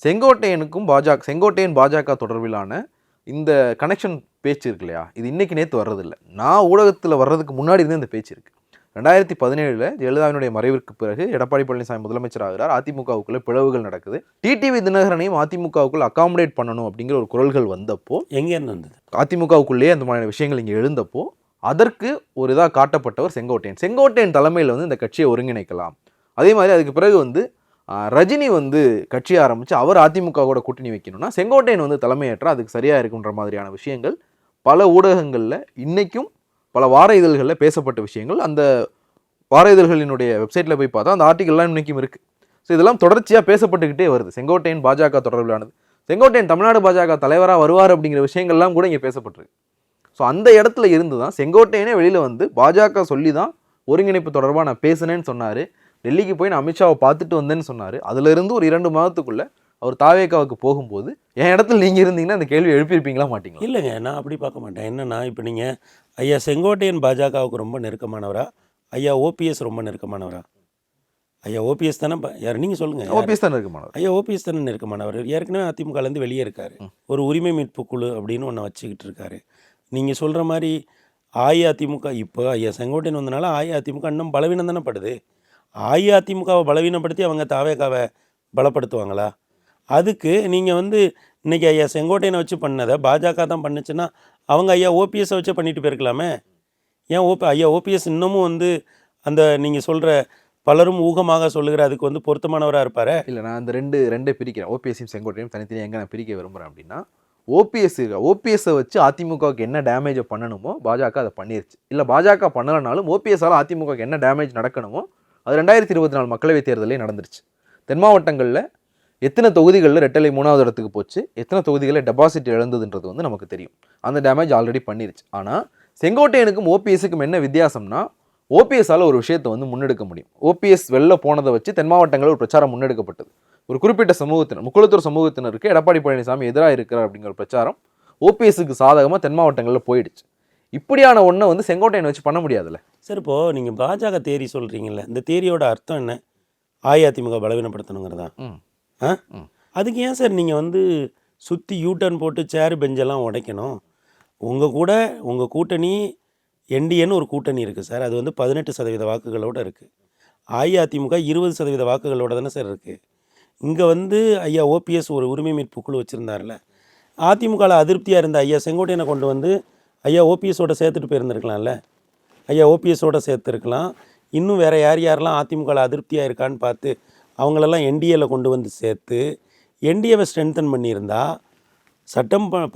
[SPEAKER 5] செங்கோட்டையன் பாஜக தொடர்பிலான இந்த கனெக்ஷன் பேச்சு இருக்கு இல்லையா, இது இன்றைக்கி நேற்று வர்றதில்லை. நான் ஊடகத்தில் வர்றதுக்கு முன்னாடி இருந்தே இந்த பேச்சு இருக்குது. 2017 ஜெயலலிதாவினுடைய மறைவிற்கு பிறகு எடப்பாடி பழனிசாமி முதலமைச்சர் ஆகிறார். அதிமுகவுக்குள்ளே பிளவுகள் நடக்குது. டிடிவி தினகரனையும் அதிமுகவுக்குள்ள அகாமடேட் பண்ணணும் அப்படிங்கிற ஒரு குரல்கள் வந்தப்போ,
[SPEAKER 6] எங்கேருந்து வந்தது?
[SPEAKER 5] அதிமுகவுக்குள்ளேயே அந்த மாதிரியான விஷயங்கள் இங்கே எழுந்தப்போ அதற்கு ஒரு இதாக காட்டப்பட்டவர் செங்கோட்டையன் தலைமையில் வந்து இந்த கட்சியை ஒருங்கிணைக்கலாம். அதே மாதிரி அதுக்கு பிறகு வந்து ரஜினி வந்து கட்சி ஆரம்பித்து அவர் அதிமுகவோட கூட்டணி வைக்கணும்னா செங்கோட்டையன் வந்து தலைமையேற்றால் அதுக்கு சரியாக இருக்குன்ற மாதிரியான விஷயங்கள் பல ஊடகங்களில் இன்றைக்கும் பல வார இதழ்களில் பேசப்பட்ட விஷயங்கள். அந்த வார இதழ்களினுடைய வெப்சைட்டில் போய் பார்த்தா அந்த ஆர்டிகல்லாம் இன்றைக்கும் இருக்குது. ஸோ இதெல்லாம் தொடர்ச்சியாக பேசப்பட்டுக்கிட்டே வருது. செங்கோட்டையன் பாஜக தொடர்பிலானது, செங்கோட்டையன் தமிழ்நாடு பாஜக தலைவராக வருவார் அப்படிங்கிற விஷயங்கள்லாம் கூட இங்கே பேசப்பட்டிருக்கு. ஸோ அந்த இடத்துல இருந்து தான் செங்கோட்டையனே வெளியில் வந்து பாஜக சொல்லி தான் ஒருங்கிணைப்பு தொடர்பாக நான் பேசினேன்னு சொன்னார். டெல்லிக்கு போய் நான் அமித்ஷாவை பார்த்துட்டு வந்தேன்னு சொன்னார். அதிலிருந்து ஒரு 2 மாதத்துக்குள்ளே அவர் தாவேக்காவுக்கு போகும்போது என் இடத்துல நீங்கள் இருந்தீங்கன்னா அந்த கேள்வி எழுப்பியிருப்பீங்களா மாட்டீங்களா?
[SPEAKER 6] இல்லைங்க, நான் அப்படி பார்க்க மாட்டேன். என்னன்னா, இப்போ நீங்கள் ஐயா செங்கோட்டையன் பாஜகவுக்கு ரொம்ப நெருக்கமானவரா, ஐயா ஓபிஎஸ் ரொம்ப நெருக்கமானவரா? ஐயா ஓபிஎஸ் தானே, யார் நீங்கள் சொல்லுங்கள்.
[SPEAKER 5] ஓபிஎஸ் தானே நெருக்கமானவர்.
[SPEAKER 6] ஐயா ஓபிஎஸ் தானே நெருக்கமானவர். ஏற்கனவே அதிமுகலேருந்து வெளியே இருக்கார். ஒரு உரிமை மீட்பு குழு அப்படின்னு ஒன்று வச்சுக்கிட்டு இருக்காரு. நீங்கள் சொல்கிற மாதிரி அஇஅதிமுக இப்போ ஐயா செங்கோட்டையன் வந்தனால அஇஅதிமுக இன்னும் பலவீனம் தானே படுது. அஇஅதிமுகவை பலவீனப்படுத்தி அவங்க தாவேக்காவை பலப்படுத்துவாங்களா? அதுக்கு நீங்கள் வந்து இன்றைக்கி ஐயா செங்கோட்டையனை வச்சு பண்ணதை பாஜக தான் பண்ணுச்சுன்னா அவங்க ஐயா ஓபிஎஸை வச்சு பண்ணிட்டு போயிருக்கலாமே. ஏன் ஐயா ஓபிஎஸ் இன்னமும் வந்து அந்த நீங்கள் சொல்கிற பலரும் ஊகமாக சொல்லுகிற அதுக்கு வந்து பொருத்தமானவராக இருப்பார்?
[SPEAKER 5] இல்லை, நான் அந்த ரெண்டே பிரிக்கிறேன். ஓபிஎஸ்ஸையும் செங்கோட்டையும் தனித்தனியாக எங்கே நான் பிரிக்க விரும்புகிறேன் அப்படின்னா, ஓபிஎஸ்ஸை வச்சு அதிமுகவுக்கு என்ன டேமேஜை பண்ணணுமோ பாஜக அதை பண்ணிருச்சு. இல்லை பாஜக பண்ணலைனாலும் ஓபிஎஸ்ஸால் அதிமுகவுக்கு என்ன டேமேஜ் நடக்கணுமோ அது 2024 மக்களவைத் தேர்தலே நடந்துருச்சு. தென் மாவட்டங்களில் எத்தனை தொகுதிகளில் ரெட்டலை 3வது இடத்துக்கு போச்சு, எத்தனை தொகுதிகளில் டெபாசிட் இழந்ததுன்றது வந்து நமக்கு தெரியும். அந்த டேமேஜ் ஆல்ரெடி பண்ணிருச்சு. ஆனால் செங்கோட்டையனுக்கும் ஓபிஎஸ்ஸுக்கும் என்ன வித்தியாசம்னா, ஓபிஎஸ்ஸால் ஒரு விஷயத்தை வந்து முன்னெடுக்க முடியும். ஓபிஎஸ் வெளில போனதை வச்சு தென் மாவட்டங்களில் ஒரு பிரச்சாரம் முன்னெடுக்கப்பட்டது. ஒரு குறிப்பிட்ட சமூகத்தினர், முக்குளத்தூர் சமூகத்தினருக்கு எடப்பாடி பழனிசாமி எதிராக இருக்கிறார் அப்படிங்கிற பிரச்சாரம் ஓபிஎஸ்ஸுக்கு சாதகமாக தென் மாவட்டங்களில் போயிடுச்சு. இப்படியான ஒன்றை வந்து செங்கோட்டையனை வச்சு பண்ண முடியாதுல்ல
[SPEAKER 6] சார். இப்போது நீங்கள் பாஜக தேரி சொல்கிறீங்கல்ல, இந்த தேரியோட அர்த்தம் என்ன? அஇஅதிமுக பலவீனப்படுத்தணுங்கிறதா? அதுக்கு ஏன் சார் நீங்கள் வந்து சுற்றி யூட்டர்ன் போட்டு சேர் பெஞ்செல்லாம் உடைக்கணும்? உங்கள் கூட்டணி என்டிஏன்னு ஒரு கூட்டணி இருக்குது சார். அது வந்து 18% வாக்குகளோடு இருக்குது. அஇஅதிமுக 20% வாக்குகளோடு தானே சார் இருக்குது. இங்கே வந்து ஐயா ஓபிஎஸ் ஒரு உரிமை மீட்பு குழு வச்சுருந்தார்ல, அதிமுகவில் அதிருப்தியாக இருந்த ஐயா செங்கோட்டையனை கொண்டு வந்து ஐயா ஓபிஎஸோட சேர்த்துட்டு போயிருந்துருக்கலாம்ல, ஐயா ஓபிஎஸோட சேர்த்துருக்கலாம். இன்னும் வேறு யார் யாரெல்லாம் அதிமுகவில் அதிருப்தியாக இருக்கான்னு பார்த்து அவங்களெல்லாம் என்டிஏவில் கொண்டு வந்து சேர்த்து என்டிஏவை ஸ்ட்ரென்தன் பண்ணியிருந்தா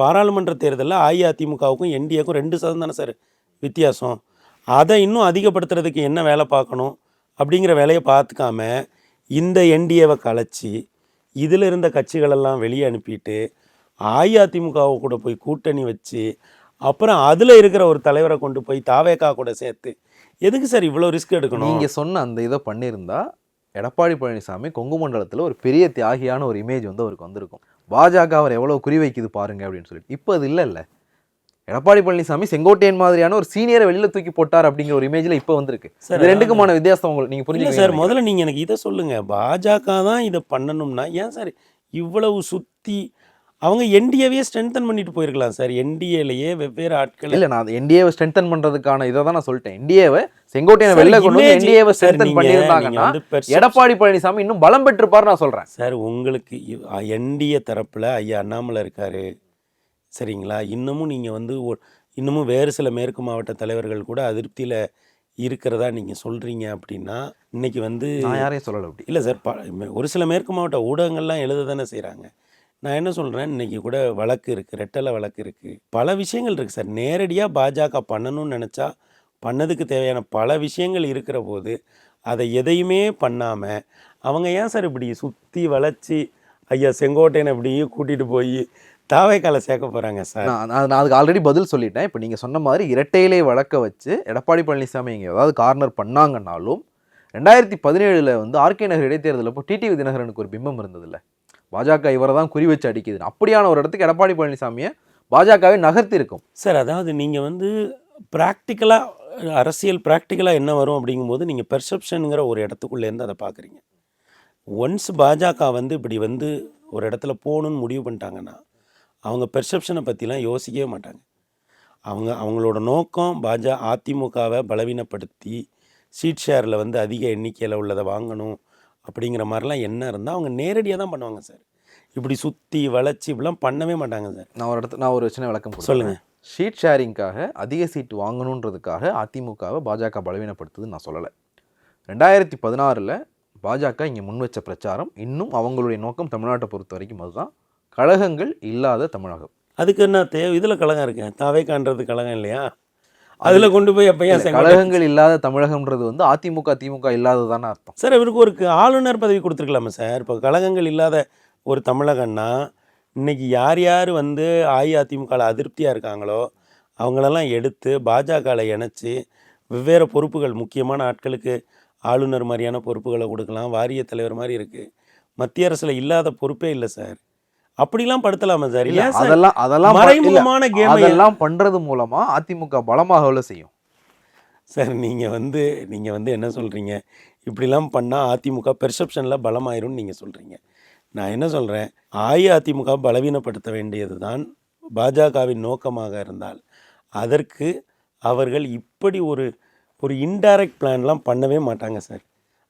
[SPEAKER 6] பாராளுமன்ற தேர்தலில் அஇஅதிமுகவுக்கும் என்டிஏக்கும் 2% தானே சார் வித்தியாசம். அதை இன்னும் அதிகப்படுத்துறதுக்கு என்ன வேலை பார்க்கணும் அப்படிங்கிற வேலையை பார்த்துக்காம இந்த என்டிஏவை கலைச்சி இதில் இருந்த கட்சிகளெல்லாம் வெளியே அனுப்பிட்டு அஇஅதிமுகவை கூட போய் கூட்டணி வச்சு அப்புறம் அதில் இருக்கிற ஒரு தலைவரை கொண்டு போய் தாவேகா கூட சேர்த்து எதுக்கு சார் இவ்வளோ ரிஸ்க் எடுக்கணும்?
[SPEAKER 5] நீங்கள் சொன்ன அந்த இதை பண்ணியிருந்தா எடப்பாடி பழனிசாமி கொங்கு மண்டலத்தில் ஒரு பெரிய தியாகியான ஒரு இமேஜ் வந்து அவருக்கு வந்திருக்கும். பாஜக அவர் எவ்வளோ குறிவைக்குது பாருங்க அப்படின்னு சொல்லிட்டு. இப்போ அது இல்லை. எடப்பாடி பழனிசாமி செங்கோட்டையன் மாதிரியான ஒரு சீனியரை வெளியில் தூக்கி போட்டார் அப்படிங்கிற ஒரு இமேஜில் இப்போ வந்திருக்கு. இது ரெண்டுக்குமான வித்தியாசம் உங்களுக்கு நீங்கள் புரிஞ்சுக்கல
[SPEAKER 6] சார். முதல்ல நீங்கள் எனக்கு இதை சொல்லுங்கள், பாஜக தான் இதை பண்ணணும்னா ஏன் சார் இவ்வளவு சுற்றி அவங்க என்டிஏவையே ஸ்ட்ரென்தன் பண்ணிட்டு போயிருக்கலாம் சார். என்டிஏலையே வெவ்வேறு ஆட்கள்
[SPEAKER 5] இல்லை, நான் என்டிஏவை ஸ்ட்ரென்தன் பண்ணுறதுக்கான இதை தான் நான் சொல்லிட்டேன். என்டிஏவை செங்கோட்டையனை வெளில கொண்டு வந்து என்டிஏவை ஸ்ட்ரென்தன் பண்ணியிருந்தாங்கன்னா எடப்பாடி பழனிசாமி இன்னும் பலம் பெற்றிருப்பார் நான் சொல்கிறேன்
[SPEAKER 6] சார். உங்களுக்கு என்டிஏ தரப்பில் ஐயா அண்ணாமலை இருக்காரு சரிங்களா. இன்னமும் நீங்கள் வந்து இன்னமும் வேறு சில மேற்கு மாவட்ட தலைவர்கள் கூட அதிருப்தியில் இருக்கிறதா நீங்கள் சொல்கிறீங்க அப்படின்னா இன்றைக்கி வந்து
[SPEAKER 5] நான் யாரையும் சொல்லலை அப்படி
[SPEAKER 6] இல்லை சார். ஒரு சில மேற்கு மாவட்ட ஊடகங்கள்லாம் எழுத தானே செய்கிறாங்க. நான் என்ன சொல்கிறேன், இன்றைக்கி கூட வழக்கு இருக்குது, ரெட்டலை வழக்கு இருக்குது, பல விஷயங்கள் இருக்குது சார். நேரடியாக பாஜக பண்ணணும்னு நினச்சா பண்ணதுக்கு தேவையான பல விஷயங்கள் இருக்கிற போது அதை எதையுமே பண்ணாமல் அவங்க ஏன் சார் இப்படி சுற்றி வளைச்சி ஐயா செங்கோட்டையனை இப்படியே கூட்டிகிட்டு போய் தாவேக்கால சேர்க்க போகிறாங்க சார்?
[SPEAKER 5] நான் அதுக்கு ஆல்ரெடி பதில் சொல்லிட்டேன். இப்போ நீங்கள் சொன்ன மாதிரி இரட்டையிலே வழக்க வச்சு எடப்பாடி பழனிசாமி இங்கே ஏதாவது கார்னர் பண்ணாங்கன்னாலும் 2017 வந்து ஆர்கே நகர் இடைத்தேர்தலில் இப்போ டிடிவி தினகரனுக்கு ஒரு பிம்பம் இருந்ததில்ல, பாஜக இவரை தான் குறி வச்சு அடிக்குது. அப்படியான ஒரு இடத்துக்கு எடப்பாடி பழனிசாமியை பாஜகவே நகர்த்தி இருக்கும்
[SPEAKER 6] சார். அதாவது நீங்கள் வந்து ப்ராக்டிக்கலாக அரசியல் ப்ராக்டிக்கலாக என்ன வரும் அப்படிங்கும்போது நீங்கள் பெர்செப்ஷனுங்கிற ஒரு இடத்துக்குள்ளேருந்து அதை பார்க்குறீங்க. ஒன்ஸ் பாஜக வந்து இப்படி வந்து ஒரு இடத்துல போகணுன்னு முடிவு பண்ணிட்டாங்கன்னா அவங்க பெர்செப்ஷனை பற்றிலாம் யோசிக்கவே மாட்டாங்க. அவங்களோட நோக்கம் அதிமுகவை பலவீனப்படுத்தி சீட் ஷேரில் வந்து அதிக எண்ணிக்கையில் உள்ளதை வாங்கணும் அப்படிங்கிற மாதிரிலாம் என்ன இருந்தால் அவங்க நேரடியாக தான் பண்ணுவாங்க சார். இப்படி சுற்றி வளைச்சி இப்படிலாம் பண்ணவே மாட்டாங்க சார்.
[SPEAKER 5] நான் ஒரு சின்ன விளக்கம்
[SPEAKER 6] சொல்லுங்கள்.
[SPEAKER 5] ஷீட் ஷேரிங்காக அதிக சீட் வாங்கணுன்றதுக்காக அதிமுகவை பாஜக பலவீனப்படுத்துதுன்னு நான் சொல்லலை. 2016 பாஜக இங்கே முன் வச்ச பிரச்சாரம் இன்னும் அவங்களுடைய நோக்கம் தமிழ்நாட்டை பொறுத்த வரைக்கும் அதுதான், கழகங்கள் இல்லாத தமிழகம்.
[SPEAKER 6] அதுக்கு என்ன இதில் கழகம் இருக்கேன், தாவேக்கான்றது கழகம் இல்லையா? அதில் கொண்டு போய் அப்போ ஏன்
[SPEAKER 5] கழகங்கள் இல்லாத தமிழகம்ன்றது வந்து அதிமுக திமுக இல்லாததானே அர்த்தம்
[SPEAKER 6] சார். இவருக்கு ஒரு ஆளுநர் பதவி கொடுத்துருக்கலாமா சார்? இப்போ கழகங்கள் இல்லாத ஒரு தமிழகம்னா இன்றைக்கி யார் யார் வந்து அஇஅதிமுகவில் அதிருப்தியாக இருக்காங்களோ அவங்களெல்லாம் எடுத்து பாஜகவில் இணைச்சி வெவ்வேறு பொறுப்புகள் முக்கியமான ஆட்களுக்கு ஆளுநர் மாதிரியான பொறுப்புகளை கொடுக்கலாம். வாரிய தலைவர் மாதிரி இருக்குது. மத்திய அரசில் இல்லாத பொறுப்பே இல்லை சார். அப்படிலாம் படுத்தலாமா சார்?
[SPEAKER 5] அதெல்லாம்
[SPEAKER 6] மறைமுகமான கேம்
[SPEAKER 5] அதெல்லாம் பண்ணுறது மூலமாக அதிமுக பலமாக செய்யும்
[SPEAKER 6] சார். நீங்கள் வந்து என்ன சொல்கிறீங்க, இப்படிலாம் பண்ணால் அதிமுக பெர்செப்ஷனில் பலமாயிரும்னு நீங்கள் சொல்கிறீங்க. நான் என்ன சொல்கிறேன், அஇஅதிமுக பலவீனப்படுத்த வேண்டியது தான் பாஜகவின் நோக்கமாக இருந்தால் அதற்கு அவர்கள் இப்படி ஒரு இன்டைரக்ட் பிளான்லாம் பண்ணவே மாட்டாங்க சார்.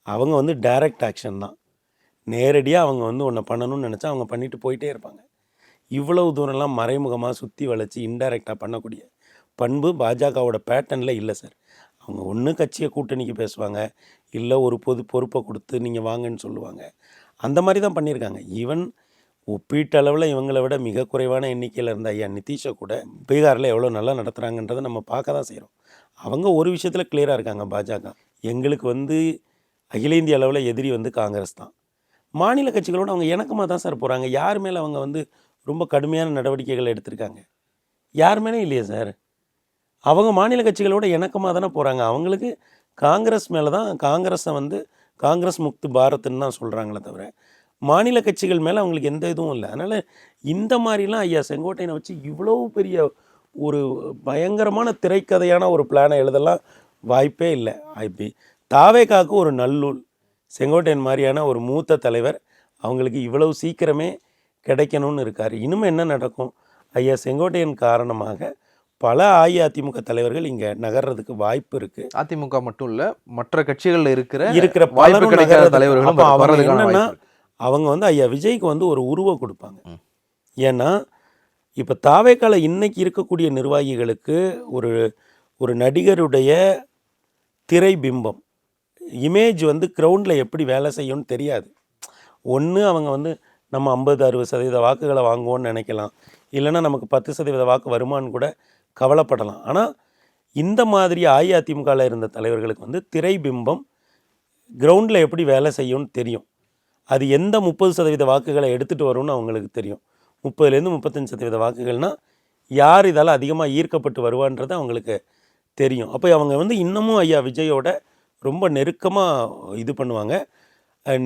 [SPEAKER 6] அவங்க வந்து டைரக்ட் ஆக்ஷன் தான். நேரடியாக அவங்க வந்து ஒன்று பண்ணணும்னு நினச்சா அவங்க பண்ணிட்டு போயிட்டே இருப்பாங்க. இவ்வளவு தூரம்லாம் மறைமுகமாக சுற்றி வளைச்சி இன்டைரக்டாக பண்ணக்கூடிய பண்பு பாஜகவோட பேட்டர்னில் இல்லை சார். அவங்க ஒன்று கட்சியை கூட்டணிக்கு பேசுவாங்க, இல்லை ஒரு பொறுப்பை கொடுத்து நீங்கள் வாங்கன்னு சொல்லுவாங்க. அந்த மாதிரி தான் பண்ணியிருக்காங்க. ஈவன் ஒப்பீட்டளவில் இவங்களை விட மிக குறைவான எண்ணிக்கையில் இருந்த ஐயா நிதிஷை கூட பீகாரில் எவ்வளோ நல்லா நடத்துகிறாங்கன்றதை நம்ம பார்க்க தான் செய்கிறோம். அவங்க ஒரு விஷயத்தில் கிளியராக இருக்காங்க. பாஜக எங்களுக்கு வந்து அகில இந்திய அளவில் எதிரி வந்து காங்கிரஸ் தான். மாநில கட்சிகளோடு அவங்க இணக்கமாக தான் சார் போகிறாங்க. யார் மேலே அவங்க வந்து ரொம்ப கடுமையான நடவடிக்கைகள் எடுத்திருக்காங்க? யார் மேலே இல்லையே சார். அவங்க மாநில கட்சிகளோட இணக்கமாக தானே போகிறாங்க. அவங்களுக்கு காங்கிரஸ் மேலே தான், காங்கிரஸை வந்து காங்கிரஸ் முக்து பாரத்ன்னு தான் சொல்கிறாங்களே தவிர மாநில கட்சிகள் மேலே அவங்களுக்கு எந்த இதுவும் இல்லை. அதனால் இந்த மாதிரிலாம் ஐயா செங்கோட்டையனை வச்சு இவ்வளோ பெரிய ஒரு பயங்கரமான திரைக்கதையான ஒரு பிளானை எழுதலாம் வாய்ப்பே இல்லை. இப்படி தாவேகாவுக்கு ஒரு நல்லூல் செங்கோட்டையன் மாதிரியான ஒரு மூத்த தலைவர் அவங்களுக்கு இவ்வளவு சீக்கிரமே கிடைக்கணும்னு இருக்கார். இனிமேல் என்ன நடக்கும், ஐயா செங்கோட்டையன் காரணமாக பல அஇஅதிமுக தலைவர்கள் இங்கே நகர்றதுக்கு வாய்ப்பு இருக்குது.
[SPEAKER 5] அதிமுக மட்டும் இல்லை, மற்ற கட்சிகளில் இருக்கிற
[SPEAKER 6] பலரும் நகர்ற தலைவர்களும்
[SPEAKER 5] என்னன்னா
[SPEAKER 6] அவங்க வந்து ஐயா விஜய்க்கு வந்து ஒரு உருவம் கொடுப்பாங்க. ஏன்னா இப்போ தாவேக்கால இன்னைக்கு இருக்கக்கூடிய நிர்வாகிகளுக்கு ஒரு ஒரு நடிகருடைய திரை பிம்பம் இமேஜ் வந்து கிரவுண்டில் எப்படி வேலை செய்யும்னு தெரியாது. ஒன்று அவங்க வந்து நம்ம 50-60% வாக்குகளை வாங்குவோன்னு நினைக்கலாம், இல்லைன்னா நமக்கு 10% வாக்கு வருமானு கூட கவலைப்படலாம். ஆனால் இந்த மாதிரி அஇஅதிமுகவில் இருந்த தலைவர்களுக்கு வந்து திரை பிம்பம் கிரவுண்டில் எப்படி வேலை செய்யும்னு தெரியும். அது எந்த 30% வாக்குகளை எடுத்துகிட்டு வரும்னு அவங்களுக்கு தெரியும். 30-35% வாக்குகள்னால் யார் இதால் அதிகமாக ஈர்க்கப்பட்டு வருவான்றது அவங்களுக்கு தெரியும். அப்போ அவங்க வந்து இன்னமும் ஐயா விஜயோட ரொம்ப நெருக்கமாக இது பண்ணுவாங்க.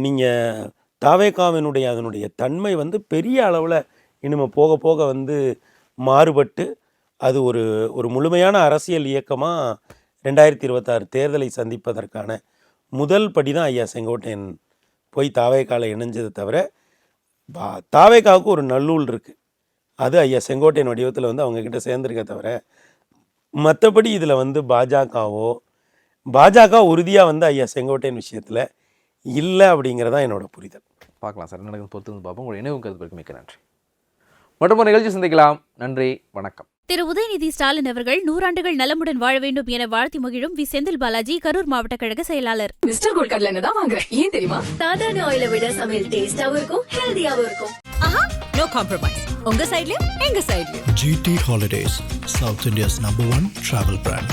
[SPEAKER 6] நீங்கள் தாவேகாவினுடைய அதனுடைய தன்மை வந்து பெரிய அளவில் இனிமேல் போக போக வந்து மாறுபட்டு அது ஒரு ஒரு முழுமையான அரசியல் இயக்கமாக 2026 தேர்தலை சந்திப்பதற்கான முதல் படி தான் ஐயா செங்கோட்டையன் போய் தாவேகால இணைஞ்சதை தவிர தாவேகாவுக்கு ஒரு நல்லூல் இருக்குது. அது ஐயா செங்கோட்டையன் வடிவத்தில் வந்து அவங்கக்கிட்ட சேர்ந்துருக்க தவிர மற்றபடி இதில் வந்து பாஜக உறுதியாக வந்து ஐயா செங்கோட்டையன் விஷயத்தில் இல்லை அப்படிங்கிறதான் என்னோட புரிதல்.
[SPEAKER 5] பார்க்கலாம் சார், நடக்குது பொறுத்து வந்து பார்ப்போம். உங்களுடைய இணைவு கருத்து மிக்க நன்றி. மற்றும் நிகழ்ச்சி சந்திக்கலாம். நன்றி, வணக்கம்.
[SPEAKER 1] திரு உதயநிதி ஸ்டாலின் அவர்கள் 100 ஆண்டுகள் நலமுடன் வாழ வேண்டும் என வாழ்த்தி மகிழும் வி செந்தில் பாலாஜி, கரூர் மாவட்ட கழக செயலாளர்.
[SPEAKER 2] மிஸ்டர் கோல்ட் கடலை எண்ணெய் தான் வாங்குறேன். ஏன் தெரியுமா? சாதாரண ஆயிலை விட சமையல் டேஸ்டாவும் இருக்கும், ஹெல்தியாவும் இருக்கும்.
[SPEAKER 3] No compromise. உங்க சைடுலயும் எங்க சைடுலயும்.
[SPEAKER 4] GT Holidays, South India's #1 travel brand.